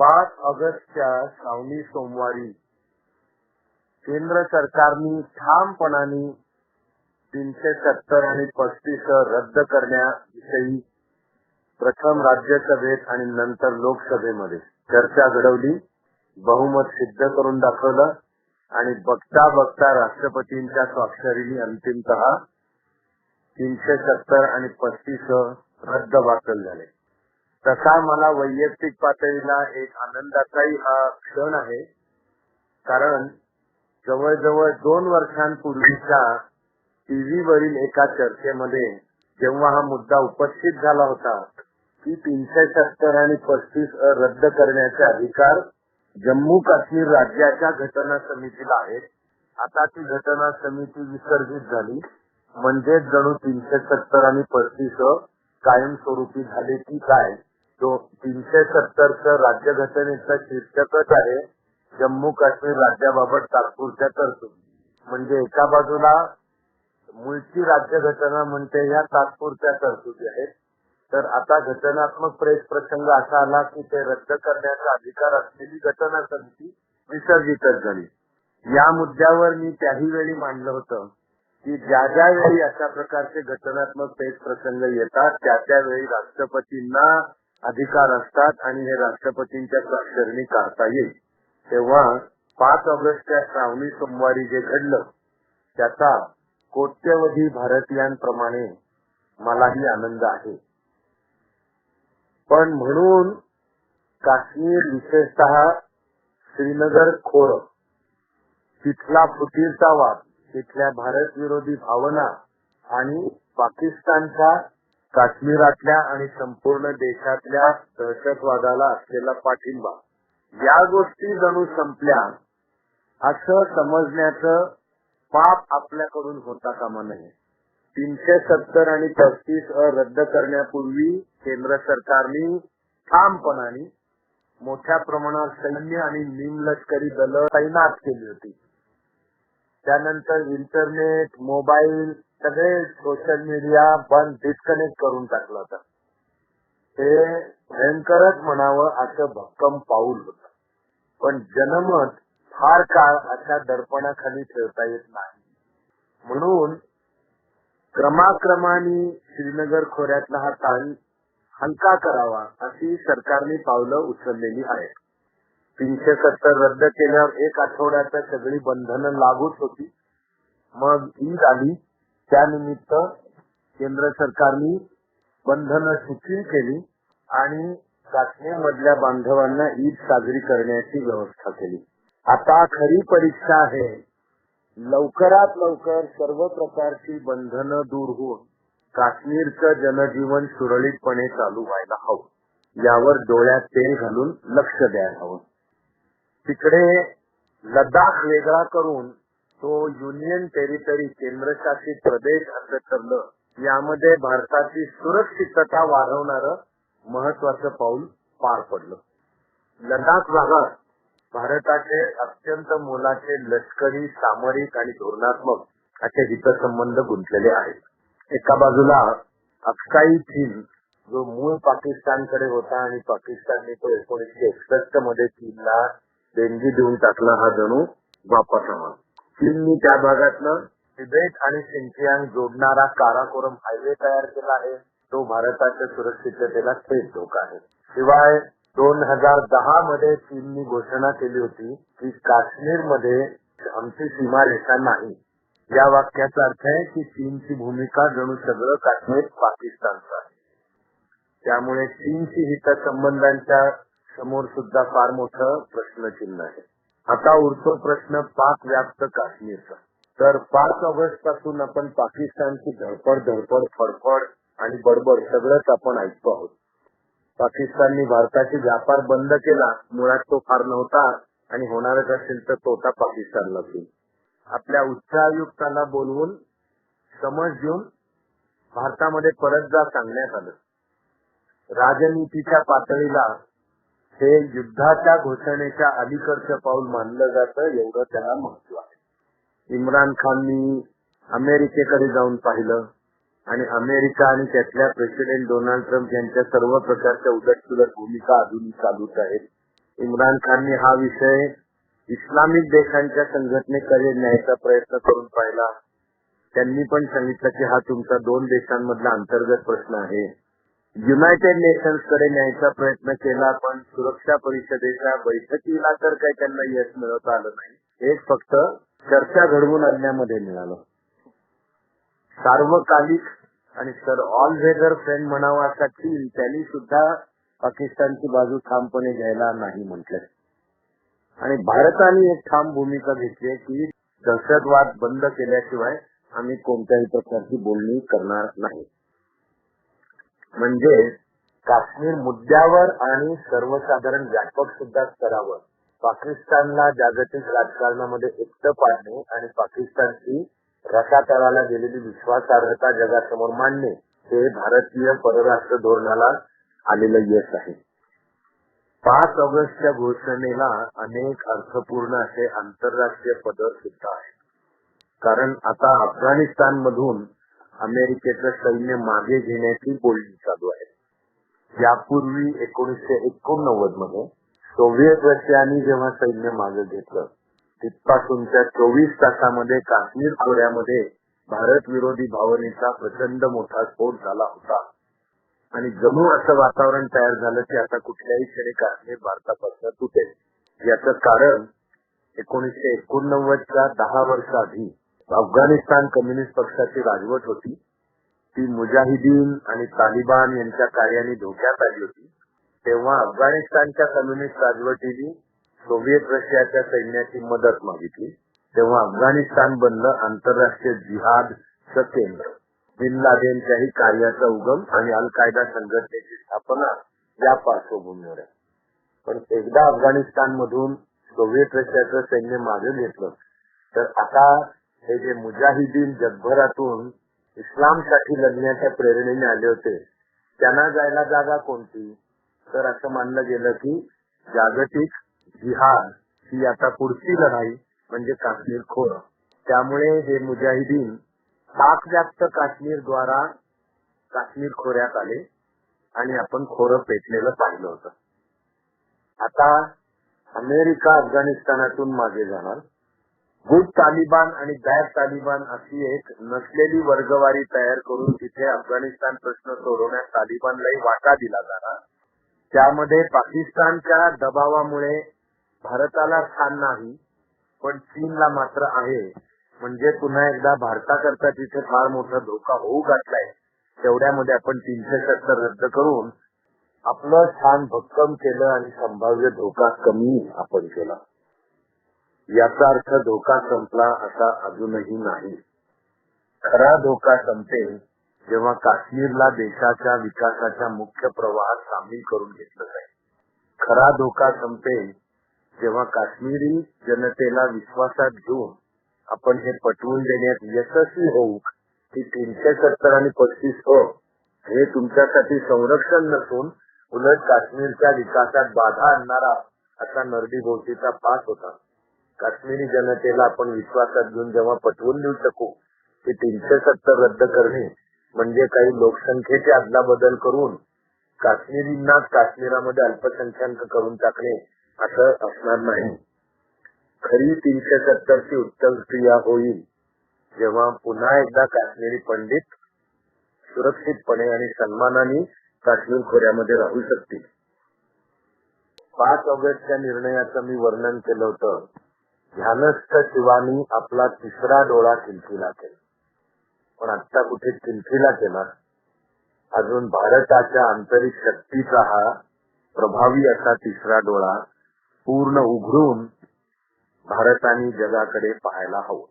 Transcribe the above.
5 ऑगस्टच्या श्रावणी सोमवारी केंद्र सरकारने ठामपणाने 370 आणि 35 रद्द करण्याविषयी प्रथम राज्यसभेत आणि नंतर लोकसभेमध्ये चर्चा घडवली, बहुमत सिद्ध करून दाखवलं आणि बघता बघता राष्ट्रपतींच्या स्वाक्षरीने अंतिमतः 370 आणि 35 रद्दबातल झाले. तसा मला वैयक्तिक पातळीला एक आनंदाचाही हा क्षण आहे, कारण जवळजवळ 2 वर्षांपूर्वीच्या टीव्ही वरील एका चर्चेमध्ये जेव्हा हा मुद्दा उपस्थित झाला होता की 370 आणि 35 रद्द करण्याचे अधिकार जम्मू काश्मीर राज्याच्या घटना समितीला आहेत, आता ती घटना समिती विसर्जित झाली, म्हणजे जणू 370 आणि 35 कायमस्वरूपी झाले की काय. तो 370 राज्यघटनेचा शीर्षकच आहे जम्मू काश्मीर राज्याबाबत तात्पुरत्या तरतुदी. म्हणजे एका बाजूला मूळची राज्यघटना म्हणते ह्या तात्पुरत्या तरतुदी आहेत, तर आता घटनात्मक प्रसंग असा आला की ते रद्द करण्याचा अधिकार असलेली घटना समिती विसर्जितच झाली. या मुद्द्यावर मी त्याही वेळी मांडलं होतं की ज्या वेळी अशा प्रकारचे घटनात्मक प्रसंग येतात त्या वेळी राष्ट्रपतींना अधिकार असतात आणि हे राष्ट्रपतींच्या स्वाक्षरीने काढता येईल. तेव्हा 5 ऑगस्टच्या श्रावणी सोमवारी जे घडलं त्याचा कोट्यवधी भारतीयांप्रमाणे मलाही आनंद आहे. पण म्हणून काश्मीर, विशेषतः श्रीनगर खोरं, तिथला फुटीरतावाद, तिथल्या भारत विरोधी भावना आणि पाकिस्तानच्या काश्मीरातल्या आणि संपूर्ण देशातल्या दहशतवादाला असलेला पाठिंबा, या गोष्टी जणू संपल्या असं समजण्याचं पाप आपल्याकडून होता कामा नये. 370 आणि 35 रद्द करण्यापूर्वी केंद्र सरकारने ठामपणाने मोठ्या प्रमाणात सैन्य आणि निमलष्करी दल तैनात केली होती. त्यानंतर इंटरनेट, मोबाईल, सगळे सोशल मीडिया बंद, डिस्कनेक्ट करून टाकलं होतं. हे भयंकरच म्हणावं असं भक्कम पाऊल होतं. पण जनमत फार काळ अशा दडपणाखाली ठेवता येत नाही, म्हणून क्रमाक्रमाने श्रीनगर खोऱ्यातला हा ताण हलका करावा अशी सरकारने पावलं उचललेली आहेत. 370 रद्द केल्यावर 1 आठवड्यात सगळी बंधनं लागूच होती. मग ईद आली, त्यानिमित्त केंद्र सरकारने बंधनं शिथिल केली आणि काश्मीर मधल्या बांधवांना ईद साजरी करण्याची व्यवस्था केली. आता खरी परीक्षा आहे, लवकरात लवकर सर्व प्रकारची बंधनं दूर होऊन काश्मीरचं जनजीवन सुरळीतपणे चालू व्हायला हवं, यावर डोळ्यात तेल घालून लक्ष द्यायला हवं. तिकडे लडाख वेगळा करून तो युनियन टेरिटरी, केंद्रशासित प्रदेश असं ठरलं, यामध्ये भारताची सुरक्षितता वाढवणारं महत्वाचं पाऊल पार पडलं. लडाख भागात भारताचे अत्यंत मोलाचे लष्करी, सामरिक आणि धोरणात्मक असे हितसंबंध गुंतलेले आहेत. एका बाजूला अक्साई चीन, जो मूळ पाकिस्तानकडे होता आणि पाकिस्तानने तो 1961 मध्ये चीनला देणगी देऊन टाकला, हा जणू वापस आला. चीननी त्या भागातनं तिबेट आणि शिंचियांग जोडणारा काराकोरम हायवे तयार केला आहे, तो भारताच्या सुरक्षिततेला थेट धोका आहे. शिवाय 2010 मध्ये चीननी घोषणा केली होती की काश्मीर मध्ये आमची सीमारेषा नाही. या वाक्याचा अर्थ आहे की चीनची भूमिका जणू सगळं काश्मीर पाकिस्तानचं आहे. त्यामुळे चीनची हितसंबंधांच्या समोर सुद्धा फार मोठं प्रश्नचिन्ह आहे. आता उरतो प्रश्न पाक व्याप्त काश्मीरचा. तर 5 ऑगस्ट पासून आपण पाकिस्तानची धडपड, फडफड आणि बडबड सगळंच आपण ऐकतो आहोत. पाकिस्तानने भारताची व्यापार बंद केला, मुळात तो फार नव्हता आणि होणारच असेल तर तोटा पाकिस्तानला होईल. आपल्या उच्चायुक्ताला बोलवून समज देऊन भारतामध्ये परत जा सांगण्यात आलं. राजनीतीच्या पातळीला हे युद्धाच्या घोषणेच्या अलीकडचं पाऊल मानलं जातं, एवढं त्याला महत्व आहे. इम्रान खाननी अमेरिकेकडे जाऊन पाहिलं आणि अमेरिका आणि त्यातल्या प्रेसिडेंट डोनाल्ड ट्रम्प यांच्या सर्व प्रकारच्या उलटसुलट भूमिका अजूनही चालूच आहेत. इम्रान खानने हा विषय इस्लामिक देशांच्या संघटनेकडे न्यायचा प्रयत्न करून पाहिला. त्यांनी पण सांगितलं की हा तुमचा 2 देशांमधला अंतर्गत प्रश्न आहे. युनायटेड नेशन्स कडे न्यायचा प्रयत्न केला, पण सुरक्षा परिषदेच्या बैठकीला तर काही त्यांना यश मिळवता आलं नाही. एक फक्त चर्चा घडवून आणण्यामध्ये मिळालं. सार्वकालिक आणि सर ऑल वेदर फ्रेंड म्हणावा असा चीन त्यांनी सुद्धा पाकिस्तानची बाजू ठामपणे घ्यायला नाही म्हटलं. आणि भारताने एक ठाम भूमिका घेतली की दहशतवाद बंद केल्याशिवाय आम्ही कोणत्याही प्रकारची बोलणी करणार नाही. म्हणजे काश्मीर मुद्द्यावर आणि सर्वसाधारण व्यापक सुद्धा स्तरावर पाकिस्तानला जागतिक राजकारणामध्ये एकटं पाडणे आणि पाकिस्तानची रसातळाला गेलेली विश्वासार्हता जगासमोर मांडणे हे भारतीय परराष्ट्र धोरणाला आलेलं यश आहे. 5 ऑगस्टच्या घोषणेला अनेक अर्थपूर्ण असे आंतरराष्ट्रीय पदर सुद्धा आहेत. कारण आता अफगाणिस्तान मधून अमेरिकेचं सैन्य मागे घेण्याची बोलणी चालू आहे. यापूर्वी 1989 मध्ये सोव्हिएत रशियाने जेव्हा सैन्य मागे घेतलं तिथपासूनच्या 24 तासामध्ये काश्मीर खोऱ्यामध्ये भारत विरोधी भावनेचा प्रचंड मोठा स्फोट झाला होता. आणि जणू असं वातावरण तयार झालं की आता कुठल्याही क्षणी काश्मीर भारतापासून तुटेल. याचं कारण 1989च्या 10 वर्ष आधी अफगाणिस्तान कम्युनिस्ट पक्षाची राजवट होती. ती मुजाहिदीन आणि तालिबान यांच्या कार्याने धोक्यात आली होती. तेव्हा अफगाणिस्तानच्या कम्युनिस्ट राजवटीने सोव्हिएत रशियाच्या सैन्याची मदत मागितली. तेव्हा अफगाणिस्तान बनलं आंतरराष्ट्रीय जिहादचं केंद्र. बिन लादेनच्याही कार्याचा उगम आणि अल कायदा संघटनेची स्थापना या पार्श्वभूमीवर आहे. पण एकदा अफगाणिस्तान मधून सोव्हिएत रशियाचं सैन्य मागे घेतलं तर आता हे जे मुजाहिदीन जगभरातून इस्लामसाठी लढण्याच्या प्रेरणेने आले होते त्यांना जायला जागा कोणती? तर असं मानलं गेलं की जागतिक जिहाद ही आता पुढची लढाई म्हणजे काश्मीर खोरं. त्यामुळे हे मुजाहिदीन पाकव्याप्त काश्मीर द्वारा काश्मीर खोऱ्यात आले आणि आपण खोरं पेटलेलं पाहिलं होतं. आता अमेरिका अफगाणिस्तानातून मागे जाणार. गुड तालिबान आणि बॅड तालिबान अशी एक नसलेली वर्गवारी तयार करून तिथे अफगाणिस्तान प्रश्न सोडवण्यात तालिबानलाही वाटा दिला जाणार. त्यामध्ये पाकिस्तानच्या दबावामुळे भारताला स्थान नाही पण चीनला मात्र आहे. म्हणजे पुन्हा एकदा भारताकरता तिथे फार मोठा धोका होऊ घातलाय. तेवढ्यामध्ये आपण 370 रद्द करून आपलं स्थान भक्कम केलं आणि संभाव्य धोका कमी आपण केला. याचा अर्थ धोका संपला असा अजूनही नाही. खरा धोका संपेल जेव्हा काश्मीरला देशाच्या विकासाच्या मुख्य प्रवाहात सामील करून घेतलं जाईल. खरा धोका संपेल जेव्हा काश्मीरी जनतेला विश्वासात घेऊन आपण हे पटवून देण्यात यशस्वी होऊ की 370 आणि 35 हे तुमच्यासाठी संरक्षण नसून उलट काश्मीरच्या विकासात बाधा आणणारा असा नरडीभोवतीचा पास होता. काश्मीरी जनतेला आपण विश्वासात घेऊन जेव्हा पटवून देऊ शकू की 370 रद्द करणे म्हणजे काही लोकसंख्येची अदलाबदल करून काश्मीरींनाच काश्मीरामध्ये अल्पसंख्याक करून टाकणे असं असणार नाही. खरी 370 ची उत्तम क्रिया होईल जेव्हा पुन्हा एकदा काश्मीरी पंडित सुरक्षितपणे आणि सन्मानाने काश्मीर खोऱ्यामध्ये राहू शकतील. 5 ऑगस्टच्या निर्णयाचं मी वर्णन केलं होतं. ध्यानस्थ शिवानी आपला 3रा डोळा खिलखिला केला. पण आता कुठे खिलखिला केला? अजून भारताच्या आंतरिक शक्तीचा हा प्रभावी असा 3रा डोळा पूर्ण उघडून भारताने जगाकडे पाहायला हवं.